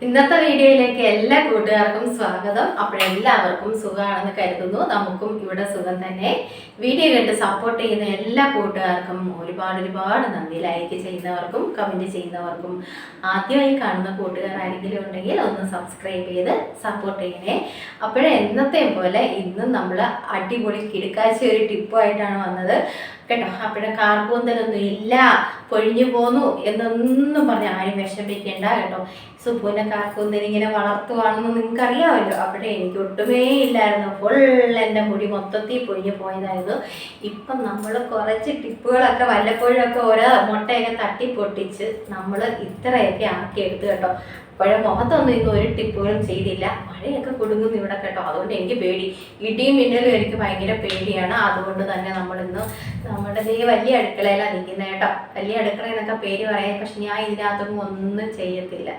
ഇന്നത്തെ വീഡിയോയിലേക്ക് എല്ലാ കൂട്ടുകാർക്കും സ്വാഗതം. അപ്പോഴെല്ലാവർക്കും സുഖമാണെന്ന് കരുതുന്നു. നമുക്കും ഇവിടെ സുഖം തന്നെ. വീഡിയോ കണ്ട് സപ്പോർട്ട് ചെയ്യുന്ന എല്ലാ കൂട്ടുകാർക്കും ഒരുപാട് നന്ദി. ലൈക്ക് ചെയ്യുന്നവർക്കും കമൻറ്റ് ചെയ്യുന്നവർക്കും ആദ്യമായി കാണുന്ന കൂട്ടുകാർ ആരെങ്കിലും ഉണ്ടെങ്കിൽ ഒന്ന് സബ്സ്ക്രൈബ് ചെയ്ത് സപ്പോർട്ട് ചെയ്യണേ. എന്നത്തെയും പോലെ ഇന്നും നമ്മൾ അടിപൊളി കിടുക്കാച്ച ഒരു ടിപ്പുമായിട്ടാണ് വന്നത് കേട്ടോ. കാർക്കൂന്തലൊന്നും ഇല്ല, പൊഴിഞ്ഞു പോന്നു എന്നൊന്നും പറഞ്ഞ് ആരും വിഷമിക്കേണ്ട കേട്ടോ. സുപ്പുവിൻ്റെ കാർക്കൂന്തൽ ഇങ്ങനെ വളർത്തുവാണെന്ന് നിങ്ങൾക്ക് അറിയാമല്ലോ. എനിക്ക് ഒട്ടുമേ ഇല്ലായിരുന്നു. ഫുൾ എൻ്റെ മുടി മൊത്തത്തിൽ പൊഴിഞ്ഞു പോയതായിരുന്നു. ഇപ്പം നമ്മൾ കുറച്ച് ടിപ്പുകളൊക്കെ വല്ലപ്പോഴൊക്കെ ഓരോ മുട്ടയൊക്കെ തട്ടി പൊട്ടിച്ച് നമ്മൾ ഇത്രയൊക്കെ ആക്കിയെടുത്ത് കേട്ടോ. മുഖത്തൊന്നും ഇന്ന് ഒരു ടിപ്പുകളും ചെയ്തില്ല. മഴയൊക്കെ കൊടുങ്ങുന്നു ഇവിടെ കേട്ടോ. അതുകൊണ്ട് എനിക്ക് പേടി, ഇടിയും മിന്നലും എനിക്ക് ഭയങ്കര പേടിയാണ്. അതുകൊണ്ട് തന്നെ നമ്മളിന്ന് നമ്മുടെ വലിയ അടുക്കളയിലാണ് നിൽക്കുന്നത് കേട്ടോ. വലിയ അടുക്കള എന്നൊക്കെ പേര് പറയാം, പക്ഷെ ഞാൻ ഇതിനകത്തൊന്നും ഒന്നും ചെയ്യത്തില്ല.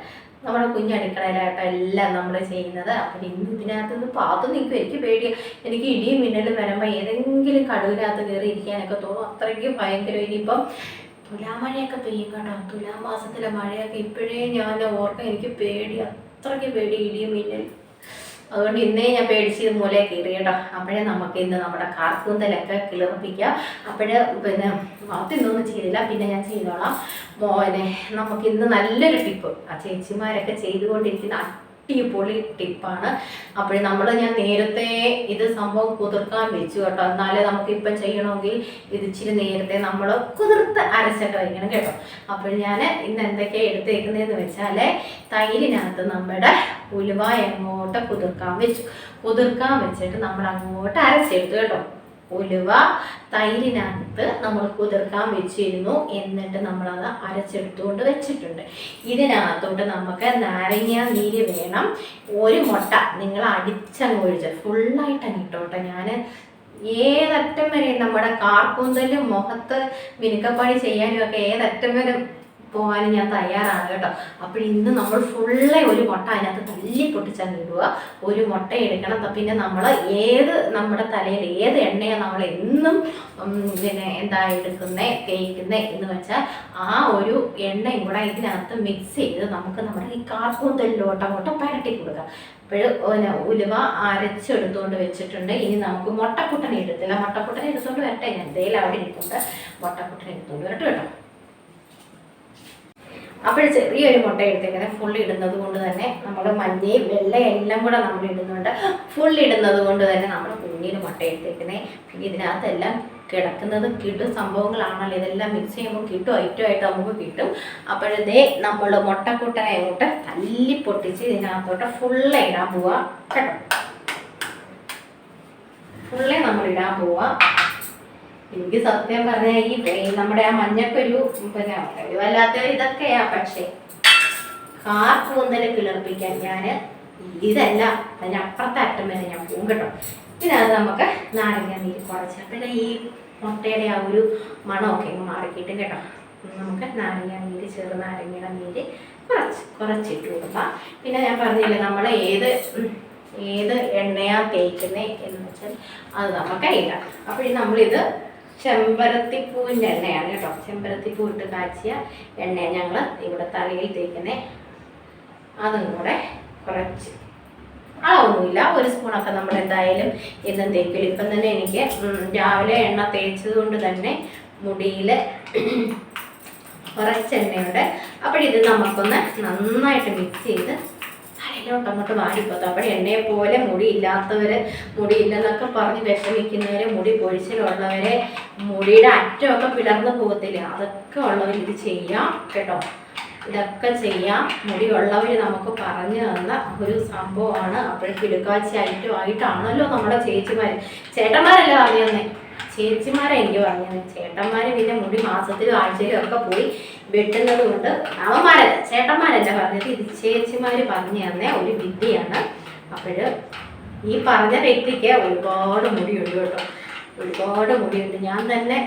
നമ്മുടെ കുഞ്ഞടുക്കളയിലായിട്ടോ എല്ലാം നമ്മൾ ചെയ്യുന്നത്. ഇന്ന് ഇതിനകത്തുനിന്ന് പാത്തു നിൽക്കും. എനിക്ക് പേടിയാണ്. എനിക്ക് ഇടിയും മിന്നലും വരുമ്പോൾ ഏതെങ്കിലും കടുവിനകത്ത് കയറി ഇരിക്കാനൊക്കെ തോന്നും. അത്രയ്ക്കും ഭയങ്കര. ഇനിയിപ്പം തുലാമഴയൊക്കെ പെയ്യും കേട്ടോ. തുലാമാസത്തിലെ മഴയൊക്കെ ഇപ്പോഴേ ഞാൻ ഓർക്കാം. എനിക്ക് പേടി, അത്രയ്ക്ക് പേടി ഇടിയും മിന്നലും. അതുകൊണ്ട് ഇന്നേ ഞാൻ പേടിച്ച് മൂലയെ കയറി കേട്ടോ. നമുക്ക് ഇന്ന് നമ്മുടെ കാർക്കൂന്തലൊക്കെ കിളിർപ്പിക്കാം. ഇന്നൊന്നും ചെയ്തില്ല, പിന്നെ ഞാൻ ചെയ്തോളാം. നമുക്ക് ഇന്ന് നല്ലൊരു ടിപ്പ് ആ ചേച്ചിമാരൊക്കെ ചെയ്തുകൊണ്ടിരിക്കുന്ന അടിപൊളി ടിപ്പാണ്. ഞാൻ നേരത്തെ ഇത് സംഭവം കുതിർക്കാൻ വെച്ചു കേട്ടോ. എന്നാലേ നമുക്കിപ്പം ചെയ്യണമെങ്കിൽ ഇത് ഇച്ചിരി നേരത്തെ നമ്മൾ കുതിർത്ത് അരച്ചൊക്കെ വയ്ക്കണം കേട്ടോ. ഞാൻ ഇന്ന് എന്തൊക്കെയാണ് എടുത്തേക്കുന്നതെന്ന് വെച്ചാൽ തൈരിനകത്ത് നമ്മുടെ ഉലുവ അങ്ങോട്ട് കുതിർക്കാൻ വെച്ചിട്ട് നമ്മൾ അങ്ങോട്ട് അരച്ചെടുത്തു കേട്ടോ. ഉലുവ തൈരിനകത്ത് നമ്മൾ കുതിർക്കാൻ വെച്ചിരുന്നു. എന്നിട്ട് നമ്മളത് അരച്ചെടുത്തുകൊണ്ട് വെച്ചിട്ടുണ്ട്. ഇതിനകത്തോട്ട് നമുക്ക് നാരങ്ങ നീര് വേണം. ഒരു മുട്ട നിങ്ങൾ അടിച്ചങ്ങൊഴിച്ച് ഫുള്ളായിട്ട് അങ്ങിട്ടോട്ടെ. ഞാൻ ഏതറ്റം വരെ നമ്മുടെ കാർക്കൂന്തലും മുഖത്ത് മിനുക്കപ്പണി ചെയ്യാനും ഒക്കെ ഏതറ്റം വരെ പോകാനും ഞാൻ തയ്യാറാണ് കേട്ടോ. ഇന്ന് നമ്മൾ ഫുള്ളെ ഒരു മുട്ട അതിനകത്ത് തല്ലി പൊട്ടിച്ചങ്ങ് ഇടുക. ഒരു മുട്ട എടുക്കണം. പിന്നെ നമ്മൾ നമ്മുടെ തലയിൽ ഏത് എണ്ണയാണ് നമ്മൾ എന്നും എടുക്കുന്നത് തേക്കുന്നത് എന്ന് വെച്ചാൽ ആ ഒരു എണ്ണയും കൂടെ ഇതിനകത്ത് മിക്സ് ചെയ്ത് നമുക്ക് നമ്മുടെ ഈ കാർക്കൂന്തലിലോട്ട് അങ്ങോട്ട് പരട്ടി കൊടുക്കാം. ഉലുവ അരച്ചെടുത്തുകൊണ്ട് വെച്ചിട്ടുണ്ട്. ഇനി നമുക്ക് മുട്ടക്കുട്ടനെ എടുത്തില്ല. മുട്ടക്കുട്ടനെ എടുത്തുകൊണ്ട് വരട്ടെ. ഞാൻ എന്തെങ്കിലും അവിടെ ഇരിക്കുന്നുണ്ട്. മുട്ടക്കുട്ടനെ എടുത്തുകൊണ്ട് വരട്ടെ കേട്ടോ. ചെറിയൊരു മുട്ട എടുത്തേക്കുന്നത്. ഫുൾ ഇടുന്നത് കൊണ്ട് തന്നെ നമ്മൾ മഞ്ഞയും വെള്ളയും എല്ലാം കൂടെ നമ്മൾ ഇടുന്നുണ്ട്. ഫുൾ ഇടുന്നത് കൊണ്ട് തന്നെ നമ്മൾ കുഞ്ഞിന് മുട്ട എടുത്തേക്കുന്നത്. പിന്നെ ഇതിനകത്തെല്ലാം കിടക്കുന്നത് കിട്ടും സംഭവങ്ങളാണല്ലോ. ഇതെല്ലാം മിക്സ് ചെയ്യുമ്പോൾ കിട്ടും, ഐറ്റമായിട്ട് നമുക്ക് കിട്ടും. നമ്മൾ മുട്ടക്കൂട്ടനെ അങ്ങോട്ട് തല്ലി പൊട്ടിച്ച് ഇതിനകത്തോട്ട് ഫുള്ള് ഇടാൻ പോവാ കേട്ടോ. ഫുള്ളേ നമ്മൾ ഇടാൻ പോവാ. എനിക്ക് സത്യം പറഞ്ഞാൽ ഈ നമ്മുടെ ആ മഞ്ഞക്കൊരു വല്ലാത്ത ഇതൊക്കെയാ. പക്ഷേ കാർക്കൂന്തൽ കിളിർപ്പിക്കാൻ ഞാൻ ഇതല്ല, അതിനപ്പുറത്തെ അറ്റം വരെ ഞാൻ പോകും കേട്ടോ. പിന്നെ അത് നമുക്ക് നാരങ്ങ നീര് കുറച്ച് ഈ മുട്ടയുടെ ആ ഒരു മണമൊക്കെ മാറിക്കിട്ടും കേട്ടോ. നമുക്ക് നാരങ്ങ നീര്, ചെറുനാരങ്ങയുടെ നീര് കുറച്ചിട്ട് കൊടുക്കാം. പിന്നെ ഞാൻ പറഞ്ഞില്ലേ നമ്മൾ ഏത് എണ്ണയാ തേക്കുന്നത് എന്ന് വെച്ചാൽ അത് നമുക്ക് ഇടാം. നമ്മളിത് ചെമ്പരത്തിപ്പൂവിൻ്റെ എണ്ണയാണ് കേട്ടോ. ചെമ്പരത്തിപ്പൂ ഇട്ട് കാച്ചിയ എണ്ണയാണ് ഞങ്ങൾ ഇവിടെ തലയിൽ തേക്കുന്നത്. അതും കൂടെ കുറച്ച് അളവൊന്നുമില്ല, ഒരു സ്പൂണൊക്കെ നമ്മൾ എന്തായാലും എന്നും തേക്കില്ല. ഇപ്പം തന്നെ എനിക്ക് രാവിലെ എണ്ണ തേച്ചത് കൊണ്ട് തന്നെ മുടിയിൽ കുറച്ച് എണ്ണയുണ്ട്. ഇത് നമുക്കൊന്ന് നന്നായിട്ട് മിക്സ് ചെയ്ത് തലയിലോട്ട് അങ്ങോട്ട് വാരിപ്പോത്തും. എണ്ണയെ പോലെ മുടിയില്ലെന്നൊക്കെ പറഞ്ഞ് വിഷമിക്കുന്നവരെ, മുടി പൊഴിച്ചിലുള്ളവരെ, മുടിയുടെ അറ്റമൊക്കെ പിളർന്നു പോകത്തില്ല, അതൊക്കെ ഉള്ളവർ ഇത് ചെയ്യാം കേട്ടോ. ഇതൊക്കെ ചെയ്യാം. മുടിയുള്ളവർ നമുക്ക് പറഞ്ഞു തന്ന ഒരു സംഭവമാണ്. കിടുക്കാച്ചി ഐറ്റമായിട്ടാണല്ലോ നമ്മുടെ ചേട്ടന്മാരല്ല പറഞ്ഞു തന്നെ. ചേച്ചിമാരെ എനിക്ക് പറഞ്ഞത്. ചേട്ടന്മാർ പിന്നെ മുടി മാസത്തിലും ആഴ്ചയിലും ഒക്കെ പോയി വെട്ടുന്നത് കൊണ്ട് ചേട്ടന്മാരല്ല പറഞ്ഞത്. ഇത് ചേച്ചിമാർ പറഞ്ഞു തന്ന ഒരു വിദ്യയാണ്. ഈ പറഞ്ഞ വ്യക്തിക്ക് ഒരുപാട് മുടിയുണ്ട് കേട്ടോ. ഒരുപാട് മുടിയുണ്ട്. ഞാൻ തന്നെ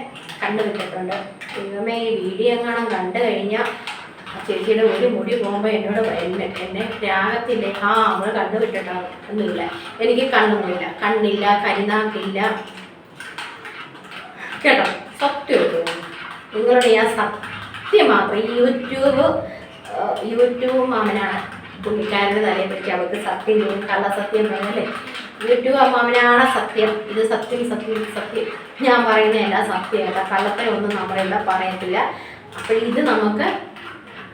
കണ്ടുപിട്ടിട്ടുണ്ട്. ദൈവമേ, ഈ വീഡിയോ എങ്ങാനും കണ്ടു കഴിഞ്ഞാൽ ചേച്ചിയുടെ ഒരു മുടി പോകുമ്പോൾ എന്നോട് എന്നെ രാഗത്തില്ലേ, നമ്മൾ കണ്ടുപിട്ടിട്ടാണ് ഒന്നുമില്ല. എനിക്ക് കണ്ണൊന്നുമില്ല, കണ്ണില്ല, കരിനാക്കില്ല കേട്ടോ. സത്യം നിങ്ങളോട് ഞാൻ സത്യം മാത്രം യൂട്യൂബ് മാമനാണ് പുള്ളിക്കാരൻ്റെ തലയെ പറ്റി അവർക്ക് സത്യം ചെയ്യും, കള്ളസത്യം വേണമല്ലേ. യൂട്യൂബ് അമ്മാവനാണ് സത്യം, ഇത് സത്യം സത്യം സത്യം, ഞാൻ പറയുന്ന എല്ലാ സത്യമല്ല, കള്ളത്തെ ഒന്നും നമ്മളെല്ലാം പറയത്തില്ല. അപ്പോൾ ഇത് നമുക്ക്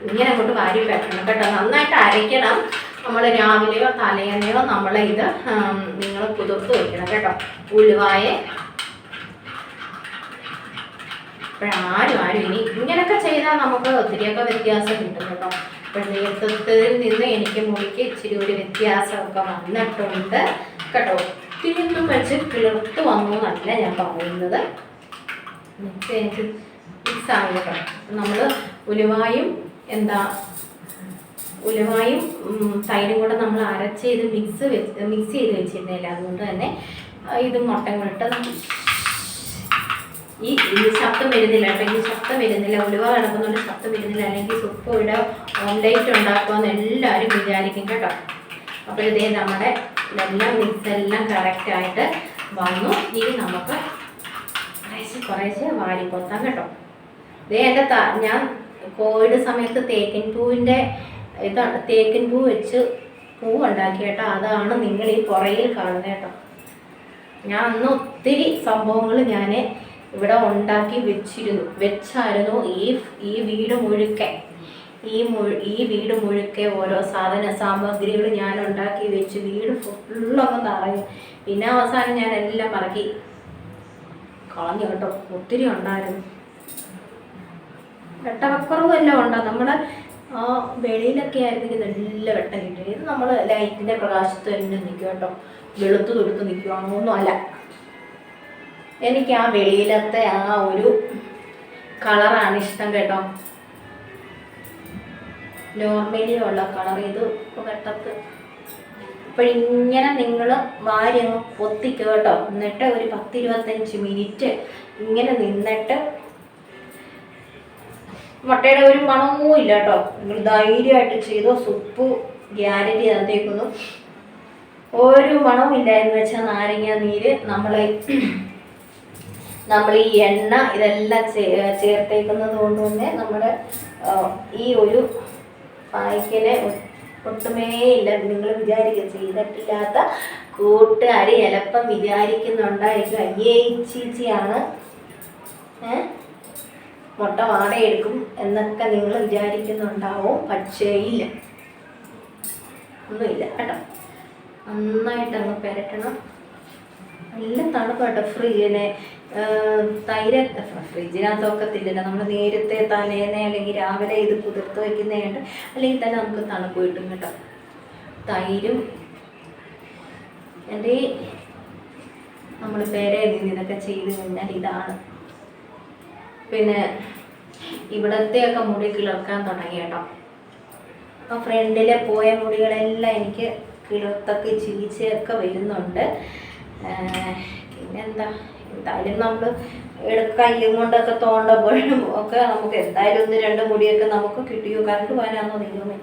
ഇങ്ങനെ അങ്ങോട്ട് വാരി വെക്കണം കേട്ടോ. നന്നായിട്ട് അരയ്ക്കണം. നമ്മൾ രാവിലെയോ തലേന്നയോ നമ്മളെ ഇത് നിങ്ങൾ കുതിർത്ത് വയ്ക്കണം കേട്ടോ. ഉലുവായെ ആരും ഇനി ഇങ്ങനെയൊക്കെ ചെയ്താൽ നമുക്ക് ഒത്തിരിയൊക്കെ വ്യത്യാസം കിട്ടും കേട്ടോ. അപ്പോൾ നേതൃത്വത്തിൽ നിന്ന് എനിക്ക് മുടിക്ക് ഇച്ചിരി ഒരു വ്യത്യാസമൊക്കെ വന്നിട്ടുണ്ട് കേട്ടോ. ഒത്തിരിയൊന്നും വെച്ച് കിളിർത്ത് വന്നു എന്നല്ല ഞാൻ പറയുന്നത്. എനിക്ക് മിക്സായി കേട്ടോ. നമ്മൾ ഉലുവായും ഉലുവായും തൈരും കൂടെ നമ്മൾ അരച്ച് ഇത് മിക്സ് ചെയ്ത് വെച്ചിരുന്നില്ല. അതുകൊണ്ട് തന്നെ ഇത് മുട്ടയും കൂടെ ഈ ശബ്ദം വരുന്നില്ല കേട്ടോ. ഈ ശബ്ദം വരുന്നില്ല, ഉലുവ കിടക്കുന്നതുകൊണ്ട് ശബ്ദം വരുന്നില്ല. അല്ലെങ്കിൽ സുപ്പ് ഇവിടെ ഓംലേറ്റ് ഉണ്ടാക്കുമെന്ന് എല്ലാവരും വിചാരിക്കും കേട്ടോ. അപ്പോൾ ഇതേ നമ്മുടെ ഇതെല്ലാം മിക്സ് എല്ലാം കറക്റ്റായിട്ട് വന്നു. ഇനി നമുക്ക് കുറേശ്ശെ വാരിപ്പൊത്താം കേട്ടോ. ഇതേ എൻ്റെ ഞാൻ കോവിഡ് സമയത്ത് തേക്കിൻ പൂ വെച്ച് പൂവുണ്ടാക്കി കേട്ടോ. അതാണ് നിങ്ങൾ ഈ പുറയിൽ കാണുന്നത് കേട്ടോ. ഞാൻ അന്ന് ഒത്തിരി സംഭവങ്ങൾ ഞാൻ ഇവിടെ ഉണ്ടാക്കി വെച്ചായിരുന്നു. ഈ വീട് മുഴുക്കെ ഓരോ സാമഗ്രികൾ ഞാൻ ഉണ്ടാക്കി വെച്ച് വീട് ഫുള്ളൊക്കെ നിറയും. പിന്നെ അവസാനം ഞാൻ എല്ലാം മറക്കി കളഞ്ഞു കേട്ടോ. ഒത്തിരി ഉണ്ടായിരുന്നു. വെട്ടവക്കുറവും എല്ലാം ഉണ്ടോ. നമ്മുടെ വെളിയിലൊക്കെ ആയിരുന്നെങ്കിൽ നല്ല വെട്ടം കിട്ടും. ഇത് നമ്മൾ ലൈറ്റിൻ്റെ പ്രകാശത്ത് തന്നെ നിൽക്കും കേട്ടോ. വെളുത്ത് തൊടുത്ത് നിൽക്കുകയാണൊന്നും അല്ല. എനിക്ക് ആ വെളിയിലത്തെ ആ ഒരു കളറാണ് ഇഷ്ടം കേട്ടോ. നോർമലി ഉള്ള കളർ ഇത് വെട്ടത്ത്. അപ്പോൾ ഇങ്ങനെ നിങ്ങൾ വാരി അങ്ങ് പൊത്തിക്കുക കേട്ടോ. എന്നിട്ട് ഒരു 10-25 മിനിറ്റ് ഇങ്ങനെ നിന്നിട്ട് മുട്ടയുടെ ഒരു മണവും ഇല്ല കേട്ടോ. നിങ്ങൾ ധൈര്യമായിട്ട് ചെയ്തോ. സുപ്പ് ഗ്യാരണ്ടി തന്നേക്കുന്നു. ഒരു മണവും ഇല്ല എന്ന് വെച്ചാൽ നാരങ്ങ നീര് നമ്മൾ ഈ എണ്ണ ഇതെല്ലാം ചേർത്തേക്കുന്നത് കൊണ്ട് തന്നെ നമ്മുടെ ഈ ഒരു പായ്ക്കിനെ ഒട്ടുമേ ഇല്ല. നിങ്ങൾ ചെയ്തിട്ടില്ലാത്ത കൂട്ടുകാർ ചിലപ്പം വിചാരിക്കുന്നുണ്ടായിരിക്കും അയ്യേ ചീച്ചിയാണ് മുട്ട വാടയെടുക്കും എന്നൊക്കെ നിങ്ങൾ വിചാരിക്കുന്നുണ്ടാവും. പക്ഷേ ഇല്ല, ഒന്നുമില്ല കേട്ടോ. നന്നായിട്ട് അങ്ങ് പുരട്ടണം. നല്ല തണുപ്പാട്ടോ. ഫ്രിഡ്ജിനകത്തൊക്കത്തില്ലല്ലോ. നമ്മൾ നേരത്തെ തലേന്നെ അല്ലെങ്കിൽ രാവിലെ ഇത് കുതിർത്ത് വയ്ക്കുന്നതുകൊണ്ട് അല്ലെങ്കിൽ തന്നെ നമുക്ക് തണുപ്പ് കിട്ടും കേട്ടോ. തൈരും എൻ്റെ നമ്മൾ പേരയിൽ നിന്ന് ഇതൊക്കെ ചെയ്ത് കഴിഞ്ഞാൽ ഇതാണ്. പിന്നെ ഇവിടത്തെയൊക്കെ മുടി കിളിർക്കാൻ തുടങ്ങി കേട്ടോ. അപ്പം ഫ്രണ്ടിലെ പോയ മുടികളെല്ലാം എനിക്ക് കിളിർത്തൊക്കെ ചീച്ചയൊക്കെ വരുന്നുണ്ട്. പിന്നെന്താ, എന്തായാലും നമ്മൾ കയ്യും കൊണ്ടൊക്കെ തോണ്ടുമ്പോഴും ഒക്കെ നമുക്ക് എന്തായാലും 1-2 മുടിയൊക്കെ നമുക്ക് കിട്ടിയോ. കറണ്ട് പോകാനാണോ നിങ്ങളെ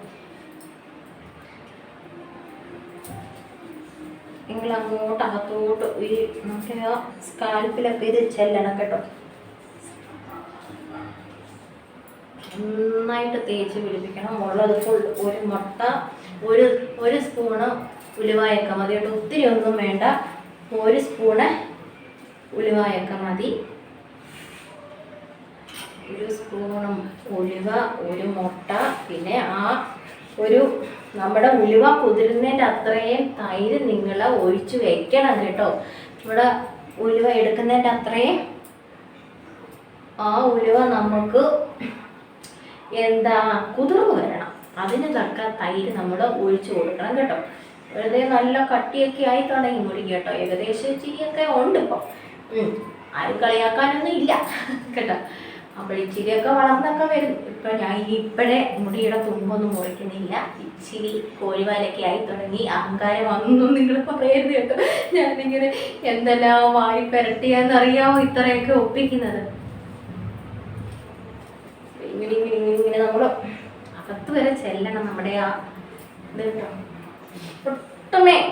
നിങ്ങൾ അങ്ങോട്ട് അകത്തോട്ട് ഈ നമുക്ക് ആ സ്കാൽപ്പിലൊക്കെ ഇത് ചെല്ലണം കേട്ടോ. നന്നായിട്ട് തേച്ച് പിടിപ്പിക്കണം. ഉള്ളത് ഫുൾ ഒരു മുട്ട, ഒരു സ്പൂണ് ഉലുവായൊക്കെ മതി കേട്ടോ. ഒത്തിരി ഒന്നും വേണ്ട. 1 സ്പൂണ് ഉലുവായൊക്കെ മതി. 1 സ്പൂണും ഉലുവ, 1 മുട്ട, പിന്നെ ആ ഒരു നമ്മുടെ ഉലുവ കുതിരുന്നതിൻ്റെ അത്രയും തൈര് നിങ്ങൾ ഒഴിച്ച് വെക്കണം കേട്ടോ. ഇവിടെ ഉലുവ എടുക്കുന്നതിൻ്റെ അത്രയും ആ ഉലുവ നമുക്ക് കുതിർന്ന് വരണം. അതിന് തക്ക തൈര് നമ്മൾ ഒഴിച്ച് കൊടുക്കണം കേട്ടോ. വെറുതെ നല്ല കട്ടിയൊക്കെ ആയി തുടങ്ങി മുടി കേട്ടോ. ഏകദേശം ഇച്ചിരിയൊക്കെ ഉണ്ട് ഇപ്പം. ആരും കളിയാക്കാനൊന്നും ഇല്ല കേട്ടോ. അപ്പോൾ ഇച്ചിരിയൊക്കെ വളർന്നൊക്കെ വരും. ഇപ്പം ഞാൻ ഇപ്പോഴേ മുടിയുടെ തുമ്പൊന്നും മുറിക്കുന്നില്ല. ഇച്ചിരി കോഴിവാലൊക്കെ ആയി തുടങ്ങി. അഹങ്കാരം ഒന്നും നിങ്ങൾ പറയരുത് കേട്ടോ. ഞാനിങ്ങനെ എന്തെല്ലാം വായി പുരട്ടിയാന്നറിയാമോ ഇത്രയൊക്കെ ഒപ്പിക്കുന്നത്. ഇങ്ങനെ നമ്മൾ അകത്ത് വരെ ചെല്ലണം. നമ്മുടെ ആ ഇത് കേട്ടോ.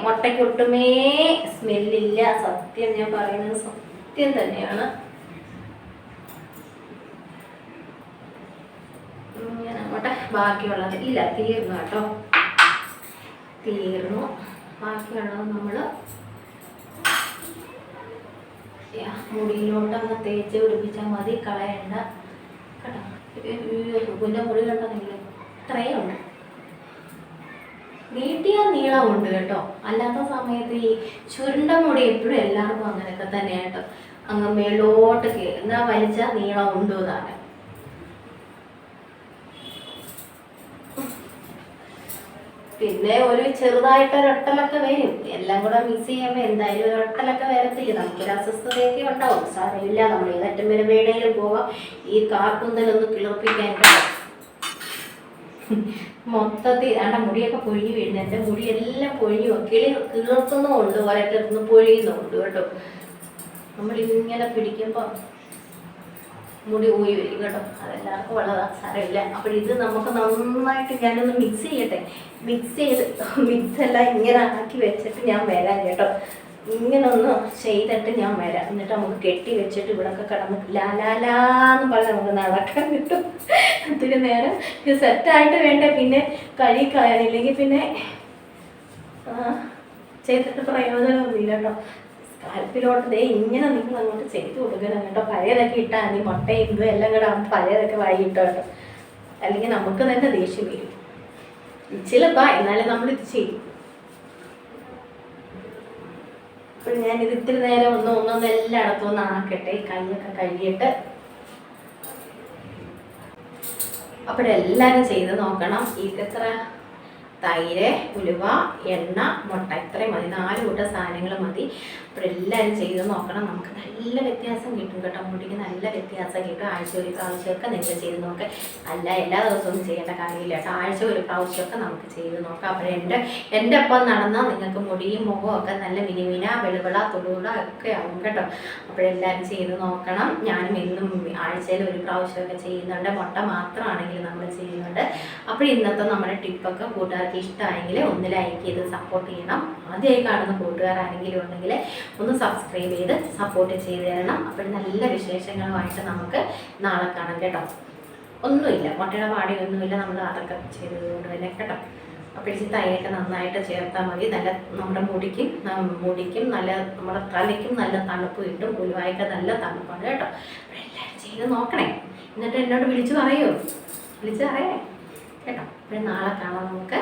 മുട്ടയ്ക്ക് ഒട്ടുമേ സ്മെല്ലില്ല. സത്യം ഞാൻ പറയുന്നത് സത്യം തന്നെയാണ്. ഇങ്ങനെ അങ്ങോട്ടെ ബാക്കിയുള്ളത് ഇല്ല തീർന്നു കേട്ടോ. തീർന്നു. ബാക്കിയുള്ളത് നമ്മൾ മുടിയിലോട്ടങ്ങ് തേച്ച് പിടിപ്പിച്ചാൽ മതി, കളയണ്ട കേട്ടോ. സുഖിൻ്റെ മുടി കണ്ടെങ്കിൽ ഇത്രയേ ഉണ്ട്. നീട്ടിയ നീളമുണ്ട് കേട്ടോ. അല്ലാത്ത സമയത്ത് ഈ ചുരുണ്ട മുടി എപ്പോഴും എല്ലാവർക്കും അങ്ങനെയൊക്കെ തന്നെയാട്ടോ. അങ്ങ് മേലോട്ട് എന്നാ വലിച്ച നീളം ഉണ്ട് താനെ. പിന്നെ ഒരു ചെറുതായിട്ടൊരൊട്ടലൊക്കെ വരും. എല്ലാം കൂടെ മിക്സ് ചെയ്യുമ്പോൾ എന്തായാലും ഒരൊട്ടലൊക്കെ വരത്തില്ല. നമുക്കൊരു അസ്വസ്ഥതയൊക്കെ ഉണ്ടാവും. സാരമില്ല, നമ്മൾ ഏതറ്റം വരെ വേണേലും പോകാം. ഈ കാർക്കുന്തലൊന്ന് കിളിർപ്പിക്കാൻ മൊത്തത്തിൽ മുടിയൊക്കെ പൊഴിഞ്ഞു വീഴുന്നു. എൻ്റെ മുടിയെല്ലാം പൊഴിഞ്ഞു കിളിർക്കുന്നുമുണ്ട്, ഒരറ്റത്തുനിന്ന് പൊഴിയുന്നുമുണ്ട് കേട്ടോ. നമ്മളിങ്ങനെ പിടിക്കുമ്പോൾ മുടി ഊരി വരും കേട്ടോ. അതെല്ലാവർക്കും വളരെ സാരമില്ല. അപ്പോഴിത് നമുക്ക് നന്നായിട്ട് ഞാനൊന്ന് മിക്സ് ചെയ്യട്ടെ. മിക്സ് എല്ലാം ഇങ്ങനെ ആക്കി വെച്ചിട്ട് ഞാൻ വരാം കേട്ടോ. ഇങ്ങനെ ഒന്ന് ചെയ്തിട്ട് ഞാൻ വരാം. എന്നിട്ട് നമുക്ക് കെട്ടി വെച്ചിട്ട് ഇവിടെയൊക്കെ കിടന്ന് ലാലാലാന്ന് പറഞ്ഞ് നമുക്ക് നടക്കാൻ കിട്ടും. ഒത്തിരി നേരം ഇത് സെറ്റായിട്ട് വേണ്ടേ പിന്നെ കഴിക്കാനില്ലെങ്കിൽ പിന്നെ ചെയ്തിട്ട് പ്രയോജനമൊന്നുമില്ല കേട്ടോ. സ്കാൽപ്പിലോട്ട് ഇങ്ങനെ നിങ്ങൾ അങ്ങോട്ട് ചെയ്ത് കൊടുക്കണം കേട്ടോ. പഴയതൊക്കെ ഇട്ടാൽ മതി. മുട്ടയും ഇതും എല്ലാം കൂടെ പഴയതൊക്കെ വാങ്ങിയിട്ടോ കേട്ടോ. അല്ലെങ്കിൽ നമുക്ക് തന്നെ ദേഷ്യം വരും. ചിലപ്പോൾ എന്നാലും നമ്മളിത് ചെയ്യും. അപ്പോൾ ഞാനിത് ഇത്തിരി നേരം ഒന്നെല്ലായിടത്തും ഒന്ന് ആക്കട്ടെ. കൈയൊക്കെ കഴുകിയിട്ട് അപ്പോഴെല്ലാവരും ചെയ്ത് നോക്കണം. ഇതെത്ര തൈര്, ഉലുവ, എണ്ണ, മുട്ട ഇത്രയും മതി. 4 കൂട്ടം സാധനങ്ങൾ മതി. അപ്പോഴെല്ലാവരും ചെയ്ത് നോക്കണം. നമുക്ക് നല്ല വ്യത്യാസം കിട്ടും കേട്ടോ. മുടിക്ക് നല്ല വ്യത്യാസം കിട്ടും. ആഴ്ച ഒരു പ്രാവശ്യമൊക്കെ നിങ്ങൾക്ക് ചെയ്ത് നോക്കാം. അല്ല എല്ലാ ദിവസവും ചെയ്യേണ്ട കാര്യമില്ല കേട്ടോ. ആഴ്ച ഒരു പ്രാവശ്യമൊക്കെ നമുക്ക് ചെയ്ത് നോക്കാം. അപ്പോൾ എൻ്റെ ഒപ്പം നടന്നാൽ നിങ്ങൾക്ക് മുടിയും മുഖവും ഒക്കെ നല്ല മിനിമിന വെളുവിള തുടുവിള ഒക്കെ ആവും കേട്ടോ. അപ്പോഴെല്ലാവരും ചെയ്ത് നോക്കണം. ഞാനും എന്നും ആഴ്ചയിൽ ഒരു പ്രാവശ്യമൊക്കെ ചെയ്യുന്നുണ്ട്. മുട്ട മാത്രമാണെങ്കിൽ നമ്മൾ ചെയ്യുന്നുണ്ട്. അപ്പോൾ ഇന്നത്തെ നമ്മുടെ ടിപ്പൊക്കെ കൂട്ടുകാർക്ക് ഇഷ്ടമായെങ്കിൽ ഒന്ന് ലൈക്ക് ചെയ്ത് സപ്പോർട്ട് ചെയ്യണം. ആദ്യമായി കാണുന്ന കൂട്ടുകാരാണെങ്കിലും ഉണ്ടെങ്കിൽ ഒന്ന് സബ്സ്ക്രൈബ് ചെയ്ത് സപ്പോർട്ട് ചെയ്ത് തരണം. അപ്പോൾ നല്ല വിശേഷങ്ങളുമായിട്ട് നമുക്ക് നാളെ കാണാം കേട്ടോ. ഒന്നുമില്ല, മുട്ടയുടെ പാടിയൊന്നുമില്ല. നമ്മൾ അതൊക്കെ ചെയ്തതുകൊണ്ട് തന്നെ കേട്ടോ. അപ്പോൾ ഈ തൈരൊക്കെ നന്നായിട്ട് ചേർത്താൽ മതി. നല്ല നമ്മുടെ മുടിക്കും നല്ല നമ്മുടെ തലയ്ക്കും നല്ല തണുപ്പ് കിട്ടും. ഉലുവായൊക്കെ നല്ല തണുപ്പാണ് കേട്ടോ. അപ്പോൾ എല്ലാവരും ചെയ്ത് നോക്കണേ. എന്നിട്ട് എന്നോട് വിളിച്ച് പറയേ കേട്ടോ. അപ്പോൾ നാളെ കാണാം നമുക്ക്.